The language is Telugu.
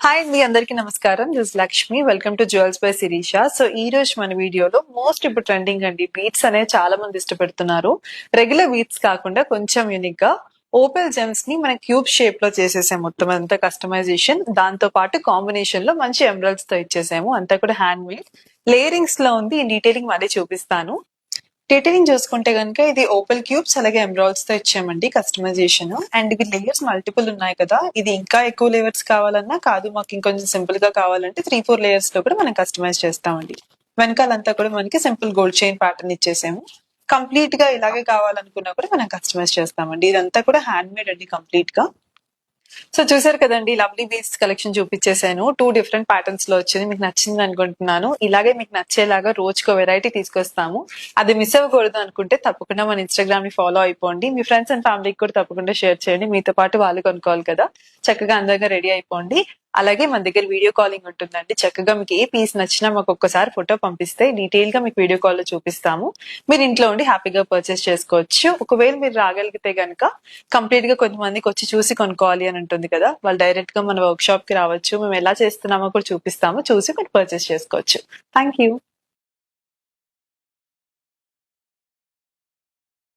హాయ్ అండి, అందరికీ నమస్కారం. This Lakshmi. Welcome to jewels by Shirisha. So ఈ రోజు మన వీడియోలో ఇప్పుడు ట్రెండింగ్ అండి బీట్స్ అనేవి చాలా మంది ఇష్టపడుతున్నారు. రెగ్యులర్ బీట్స్ కాకుండా కొంచెం యూనిక్ గా ఓపెల్ జెమ్స్ ని మన క్యూబ్ షేప్ లో చేసేసాము. మొత్తం అంతా కస్టమైజేషన్, దాంతో పాటు కాంబినేషన్ లో మంచి ఎమరల్డ్స్ తో ఇచ్చేసాము. అంతా కూడా హ్యాండ్ మేడ్ లేయరింగ్స్ లో ఉంది. ఈ డీటెయిలింగ్ మళ్ళీ చూపిస్తాను. డీటెయిలింగ్ చూసుకుంటే కనుక ఇది ఓపెల్ క్యూబ్స్ అలాగే ఎమరాల్డ్స్ తో ఇచ్చామండి కస్టమైజేషన్. అండ్ ఇవి లేయర్స్ మల్టిపుల్ ఉన్నాయి కదా, ఇది ఇంకా ఎక్కువ లేయర్స్ కావాలన్నా కాదు, మాకు ఇంకొంచెం సింపుల్ గా కావాలంటే 3-4 లేయర్స్ లో కూడా మనం కస్టమైజ్ చేస్తామండి. వెనకాలంతా కూడా మనకి సింపుల్ గోల్డ్ చైన్ ప్యాటర్న్ ఇచ్చేసాము. కంప్లీట్ గా ఇలాగే కావాలనుకున్నా కూడా మనం కస్టమైజ్ చేస్తామండి. ఇదంతా కూడా హ్యాండ్ మేడ్ అండి కంప్లీట్ గా. సో చూసారు కదండి, లవ్లీ బీడ్స్ కలెక్షన్ చూపించేశాను. 2 డిఫరెంట్ ప్యాటర్న్స్ లో వచ్చింది. మీకు నచ్చింది అనుకుంటున్నాను. ఇలాగే మీకు నచ్చేలాగా రోజుకో వెరైటీ తీసుకొస్తాము. అది మిస్ అవ్వకూడదు అనుకుంటే తప్పకుండా మన ఇన్స్టాగ్రామ్ ని ఫాలో అయిపోండి. మీ ఫ్రెండ్స్ అండ్ ఫ్యామిలీకి కూడా తప్పకుండా షేర్ చేయండి. మీతో పాటు వాళ్ళు కొనుక్కోవాలి కదా, చక్కగా అందంగా రెడీ అయిపోండి. అలాగే మన దగ్గర వీడియో కాలింగ్ ఉంటుందండి. చక్కగా మీకు ఏ పీస్ నచ్చినా మాకు ఒక్కసారి ఫోటో పంపిస్తే డీటెయిల్ గా మీకు వీడియో కాల్ లో చూపిస్తాము. మీరు ఇంట్లో ఉండి హ్యాపీగా పర్చేస్ చేసుకోవచ్చు. ఒకవేళ మీరు రాగలిగితే గనక కంప్లీట్ గా కొంతమందికి వచ్చి చూసి కొనుక్కోవాలి అని ఉంటుంది కదా, వాళ్ళు డైరెక్ట్ గా మన వర్క్ షాప్ కి రావచ్చు. మేము ఎలా చేస్తున్నామో కూడా చూపిస్తాము. చూసి మీరు పర్చేస్ చేసుకోవచ్చు. Thank you.